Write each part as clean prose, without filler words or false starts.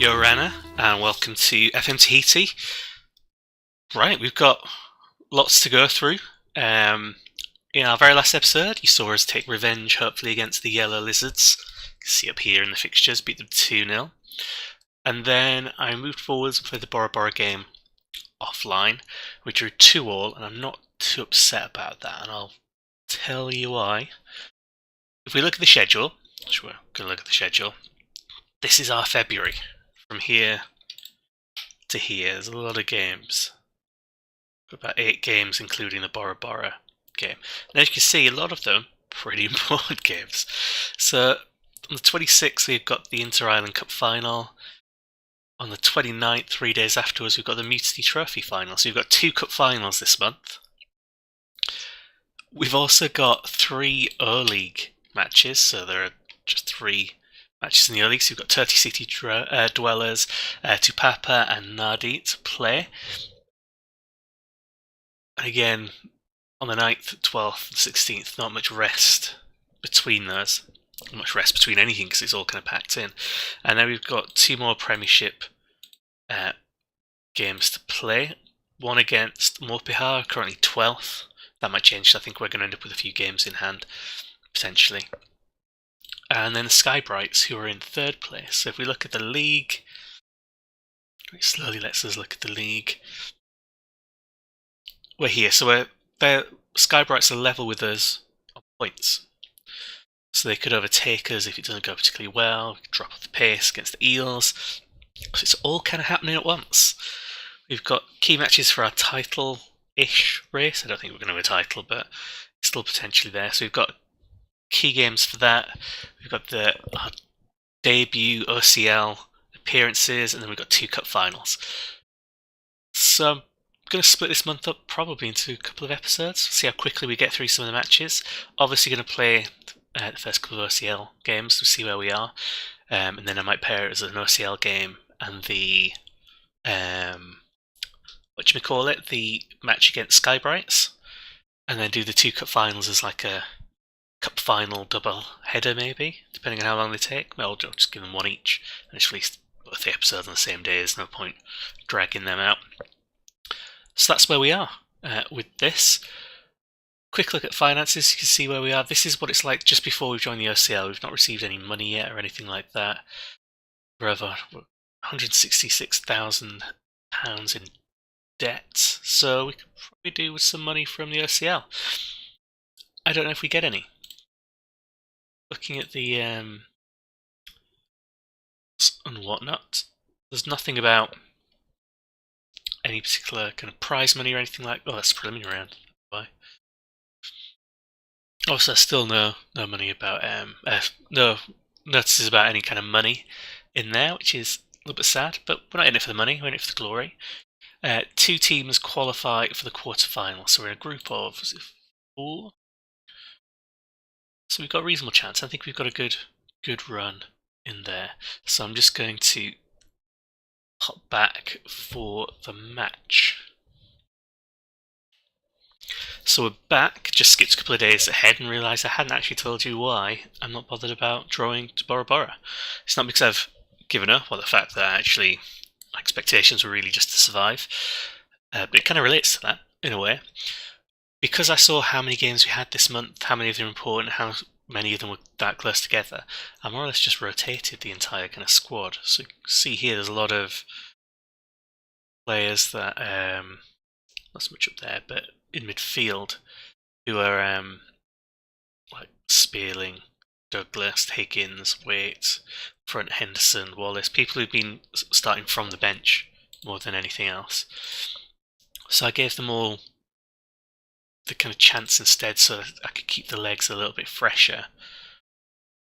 Yo Rana, and welcome to FM Tahiti. Right, we've got lots to go through. In our very last episode, you saw us take revenge, hopefully, against the Yellow Lizards. You can see up here in the fixtures, beat them 2-0. And then I moved forwards and played the Bora Bora game offline. We drew 2-2, and I'm not too upset about that, and I'll tell you why. If we look at the schedule, which we're going to look at the schedule, this is our February. From here to here, there's a lot of games. About 8 games, including the Bora Bora game. And as you can see, a lot of them pretty important games. So on the 26th, we've got the Inter-Island Cup final. On the 29th, 3 days afterwards, we've got the Mutiny Trophy final. So we've got 2 cup finals this month. We've also got 3 O-League matches, so there are just 3 matches in the O-League. So we've got Tahiti City Dwellers, Tupapa and Nadi to play. And again, on the 9th, 12th, 16th, not much rest between those. Not much rest between anything because it's all kind of packed in. And then we've got 2 more Premiership games to play. One against Morpihar, currently 12th. That might change, so I think we're going to end up with a few games in hand, potentially. And then the Sky Brights, who are in 3rd place. So if we look at the league, very slowly let's look at the league. We're here, so Sky Brights are level with us on points. So they could overtake us if it doesn't go particularly well, we could drop off the pace against the Eels. So it's all kind of happening at once. We've got key matches for our title-ish race. I don't think we're going to have a title, but it's still potentially there. So we've got key games for that. We've got our debut OCL appearances, and then we've got 2 cup finals. So I'm going to split this month up probably into a couple of episodes, see how quickly we get through some of the matches. Obviously going to play the first couple of OCL games to see where we are, and then I might pair it as an OCL game and the the match against Sky Brights, and then do the 2 cup finals as like a cup final double header, maybe, depending on how long they take. I'll just give them one each and just release both the episodes on the same day. There's no point dragging them out. So that's where we are with this. Quick look at finances, you can see where we are. This is what it's like just before we've joined the OCL. We've not received any money yet or anything like that. We're over £166,000 in debt, so we could probably do with some money from the OCL. I don't know if we get any. Looking at the and whatnot, there's nothing about any particular kind of prize money or anything like. Oh, that's preliminary round. Bye. Also, still no money about no notices about any kind of money in there, which is a little bit sad. But we're not in it for the money; we're in it for the glory. 2 teams qualify for the quarterfinals, so we're in a group of 4. So we've got a reasonable chance. I think we've got a good run in there. So I'm just going to pop back for the match. So we're back, just skipped a couple of days ahead and realised I hadn't actually told you why I'm not bothered about drawing to Bora Bora. It's not because I've given up, or the fact that actually my expectations were really just to survive. But it kind of relates to that, in a way. Because I saw how many games we had this month, how many of them were important, how many of them were that close together, I more or less just rotated the entire kind of squad. So you can see here there's a lot of players that, not so much up there, but in midfield, who are like Spearling, Douglas, Higgins, Waite, front Henderson, Wallace, people who've been starting from the bench more than anything else. So I gave them all the kind of chance instead, so that I could keep the legs a little bit fresher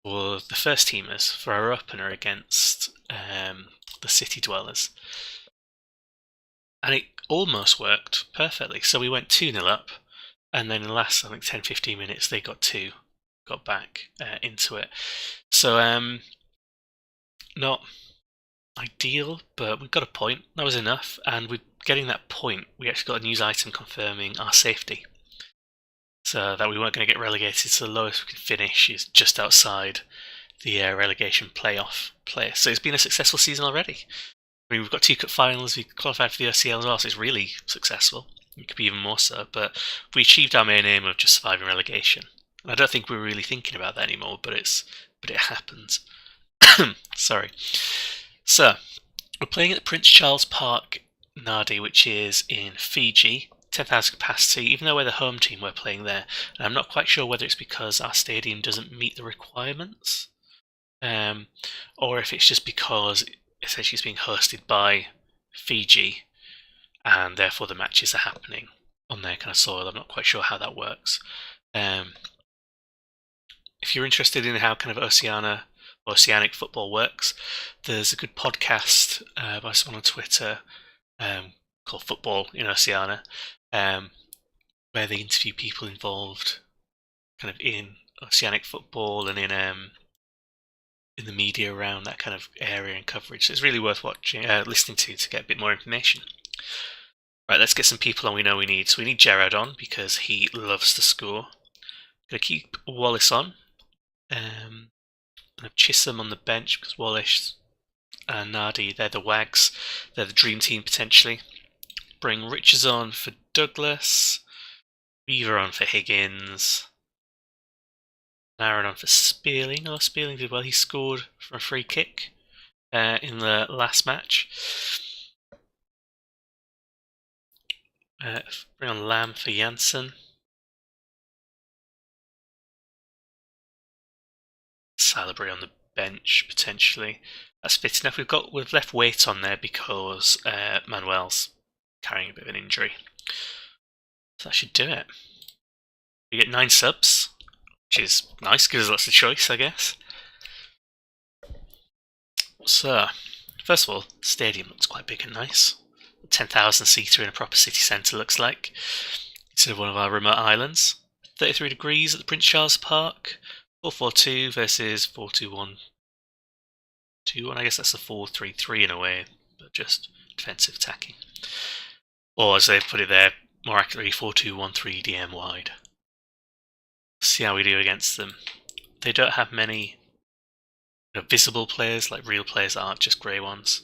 for the first teamers for our opener against the City Dwellers. And it almost worked perfectly. So we went 2-0 up, and then in the last, I think, 10-15 minutes, they got back into it. So not ideal, but we got a point. That was enough, and with getting that point, we actually got a news item confirming our safety. So that we weren't going to get relegated, so the lowest we could finish is just outside the relegation playoff place. So it's been a successful season already. I mean, we've got 2 cup finals, we qualified for the OCL as well, so it's really successful. It could be even more so, but we achieved our main aim of just surviving relegation. And I don't think we're really thinking about that anymore, but it happens. Sorry. So, we're playing at the Prince Charles Park, Nadi, which is in Fiji. 10,000 capacity, even though we're the home team, we're playing there. And I'm not quite sure whether it's because our stadium doesn't meet the requirements, or if it's just because essentially it's being hosted by Fiji, and therefore the matches are happening on their kind of soil. I'm not quite sure how that works. If you're interested in how kind of oceanic football works, there's a good podcast by someone on Twitter called Football in Oceania, where they interview people involved kind of in oceanic football and in the media around that kind of area and coverage. So it's really worth listening to get a bit more information. Right, let's get some people on we know we need. So we need Gerard on because he loves to score. Gonna keep Wallace on. Gonna have Chisholm on the bench because Wallace and Nadi, they're the Wags. They're the dream team potentially. Bring Richards on for Douglas. Weaver on for Higgins. Aaron on for Spearling. Oh, Spearling did well. He scored from a free kick in the last match. Bring on Lamb for Janssen. Salabry on the bench potentially. That's fit enough. We've left weight on there because Manuel's carrying a bit of an injury. So that should do it. We get 9 subs, which is nice, gives us lots of choice, I guess. So, first of all, the stadium looks quite big and nice. 10,000 seater in a proper city centre looks like, instead of one of our remote islands. 33 degrees at the Prince Charles Park. 4-4-2 versus 4-2-1. 2-1, I guess that's a 4-3-3 in a way, but just defensive attacking. Or as they've put it there, more accurately, 4-2-1-3 DM wide. See how we do against them. They don't have many visible players, like real players that aren't just grey ones.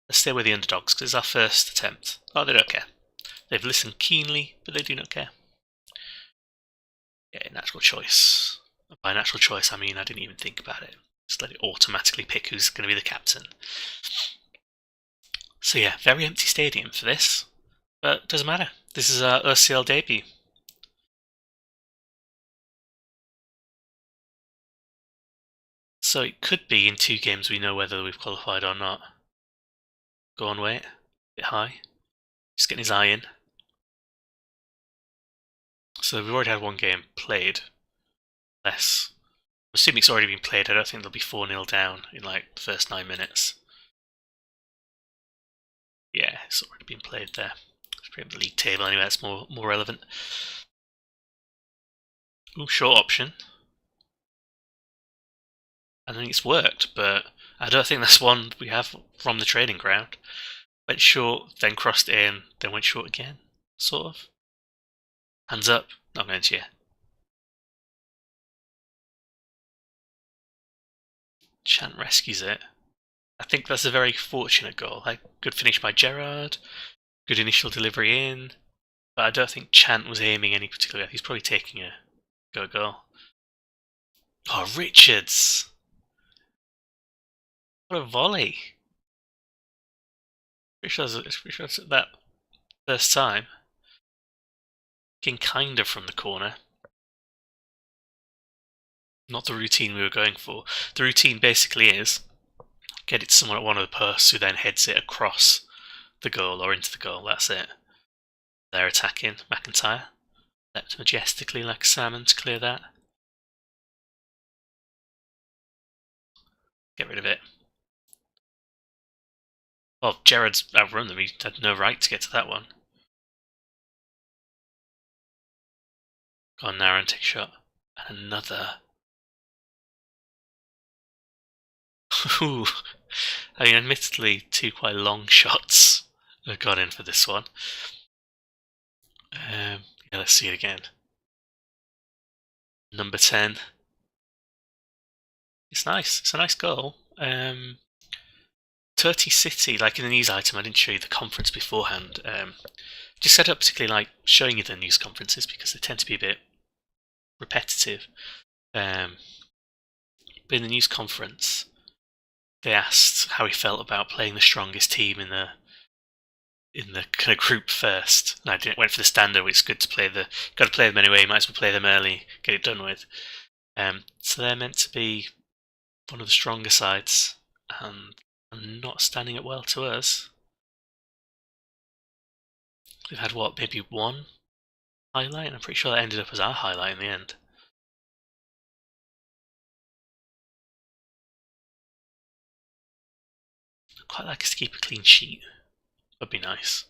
Let's stay with the underdogs because it's our first attempt. Oh, they don't care. They've listened keenly, but they do not care. Yeah, natural choice. By natural choice, I mean I didn't even think about it. Just let it automatically pick who's going to be the captain. So yeah, very empty stadium for this, but it doesn't matter. This is our OCL debut. So it could be in 2 games we know whether we've qualified or not. Go on, wait. A bit high. Just getting his eye in. So we've already had 1 game played. Less. I'm assuming it's already been played. I don't think they'll be 4-0 down in like the first 9 minutes. Yeah, it's already been played there. It's pretty much the league table anyway, that's more relevant. Ooh, short option. I think it's worked, but I don't think that's one we have from the training ground. Went short, then crossed in, then went short again, sort of. Hands up, not going to you. Chant rescues it. I think that's a very fortunate goal. Like, good finish by Gerard, good initial delivery in, but I don't think Chant was aiming any particular way. He's probably taking a goal. Oh, Richards! What a volley! Pretty sure it's that first time. Getting kind of from the corner. Not the routine we were going for. The routine basically is get it to someone at one of the posts who then heads it across the goal or into the goal. That's it. They're attacking. McIntyre leapt majestically like a salmon to clear that. Get rid of it. Well, Gerard's outrun them. He had no right to get to that one. Go on, Nara, and take a shot. And another. Ooh. I mean, admittedly, 2 quite long shots have gone in for this one. Yeah, let's see it again. Number 10. It's nice. It's a nice goal. Tahiti City, like in the news item, I didn't show you the conference beforehand. Just set up particularly like showing you the news conferences because they tend to be a bit repetitive. But in the news conference, they asked how he felt about playing the strongest team in the kind of group first. And I went for the standard, which is good to play got to play them anyway. You might as well play them early, get it done with. So they're meant to be one of the stronger sides, and not standing up well to us. We've had maybe one highlight, and I'm pretty sure that ended up as our highlight in the end. I'd quite like us to keep a clean sheet. That'd be nice.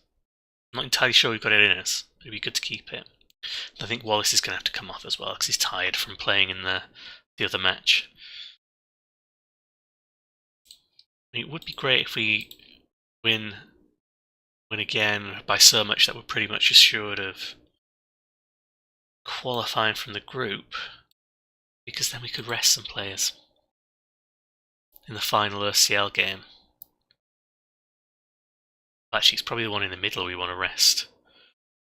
I'm not entirely sure we've got it in us, but it'd be good to keep it. I think Wallace is going to have to come off as well because he's tired from playing in the other match. It would be great if we win again by so much that we're pretty much assured of qualifying from the group, because then we could rest some players in the final OCL game. Actually, it's probably the one in the middle we want to rest,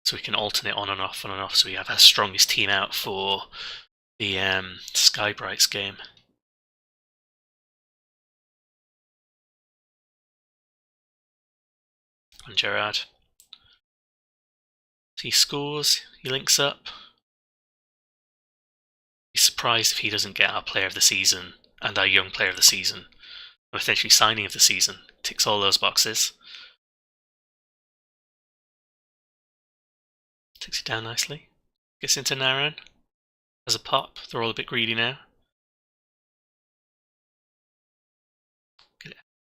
so we can alternate on and off, so we have our strongest team out for the Sky Brights game. And Gerard. So he scores, he links up. He's surprised if he doesn't get our player of the season and our young player of the season, or essentially signing of the season. Ticks all those boxes. Takes it down nicely. Gets into Naren. Has a pop. They're all a bit greedy now.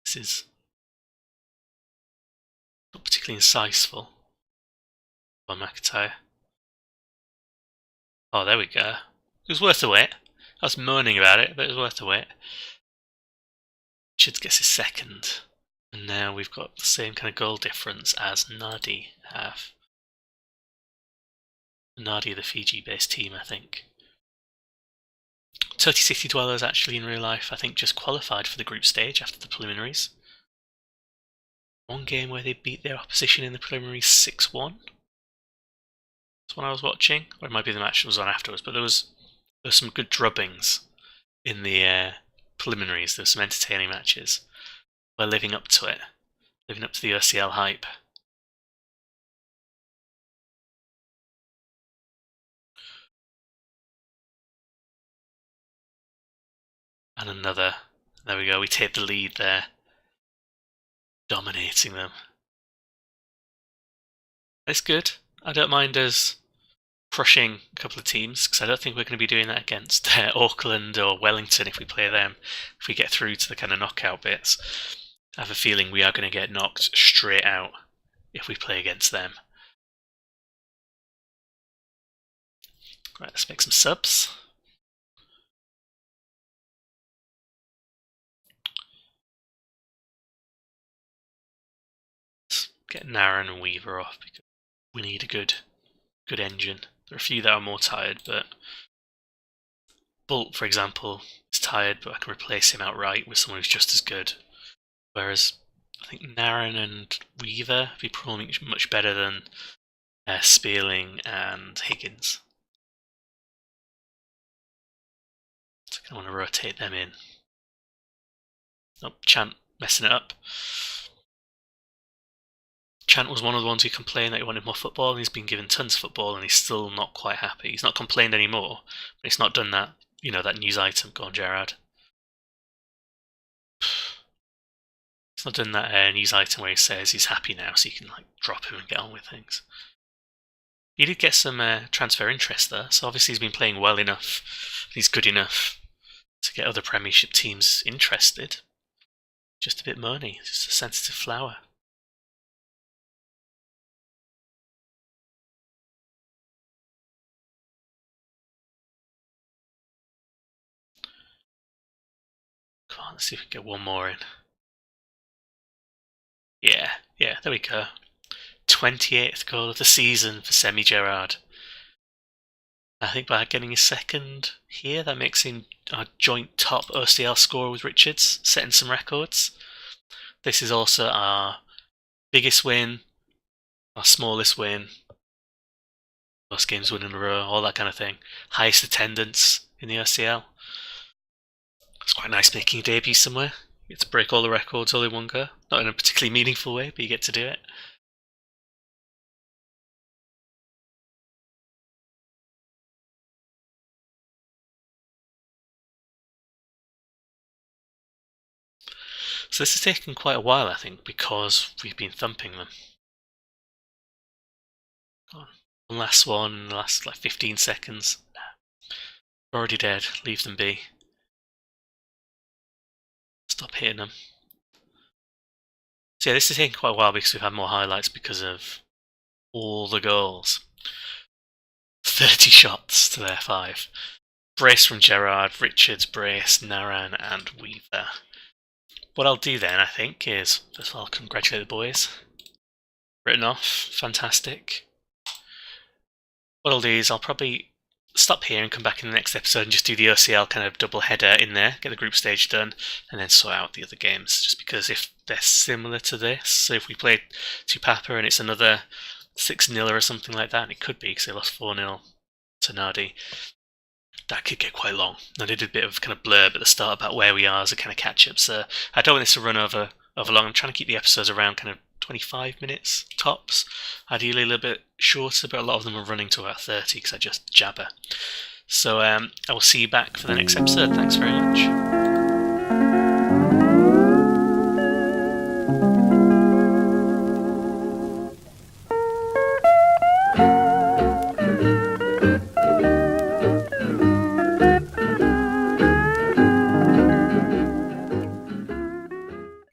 This is not particularly insightful by McIntyre. Oh, there we go. It was worth the wait. I was moaning about it, but it was worth the wait. Richards gets his second. And now we've got the same kind of goal difference as Nadi have. Nadi, the Fiji-based team, I think. Tahiti City Dwellers actually in real life, I think, just qualified for the group stage after the preliminaries. One game where they beat their opposition in the preliminaries 6-1. That's one I was watching. Or it might be the match that was on afterwards, but there was some good drubbings in the preliminaries. There were some entertaining matches. We're living up to it. Living up to the OCL hype. And another. There we go, we take the lead there. Dominating them. It's good. I don't mind us crushing a couple of teams, because I don't think we're going to be doing that against Auckland or Wellington if we play them. If we get through to the kind of knockout bits, I have a feeling we are going to get knocked straight out if we play against them. Right, let's make some subs. Let's get Naren and Weaver off because we need a good engine. There are a few that are more tired, but Bolt, for example, is tired, but I can replace him outright with someone who's just as good. Whereas I think Naren and Weaver would be probably much better than Spearling and Higgins. So I want to rotate them in. Oh, Chant messing it up. Chant was one of the ones who complained that he wanted more football, and he's been given tons of football, and he's still not quite happy. He's not complained anymore, but he's not done that, that news item. Go on, Gerard. He's not done that news item where he says he's happy now, so you can drop him and get on with things. He did get some transfer interest there, so obviously he's been playing well enough. He's good enough to get other Premiership teams interested. Just a bit moany, just a sensitive flower. Come on, let's see if we can get one more in. Yeah, there we go. 28th goal of the season for Semi Gerard. I think by getting his second here, that makes him our joint top OCL scorer with Richards, setting some records. This is also our biggest win, our smallest win, most games won in a row, all that kind of thing. Highest attendance in the OCL. It's quite nice making a debut somewhere. You get to break all the records all in one go. Not in a particularly meaningful way, but you get to do it. So this has taken quite a while, I think, because we've been thumping them. One last one in the last 15 seconds. They're already dead. Leave them be. Stop hitting them. So yeah, this has taken quite a while because we've had more highlights because of all the goals. 30 shots to their 5. Brace from Gerrard, Richards, Brace, Naran and Weaver. What I'll do then, I think, is first of all congratulate the boys. Written off, fantastic. What I'll do is I'll probably stop here and come back in the next episode and just do the OCL kind of double header in there, get the group stage done, and then sort out the other games. Just because if they're similar to this, so if we play Tuamotun and it's another 6-0 or something like that, and it could be because they lost 4-0 to Nadi, that could get quite long. I did a bit of kind of blurb at the start about where we are as a kind of catch-up, so I don't want this to run over long. I'm trying to keep the episodes around kind of 25 minutes tops, ideally a little bit shorter, but a lot of them are running to about 30 because I just jabber. So I will see you back for the next episode. Thanks very much.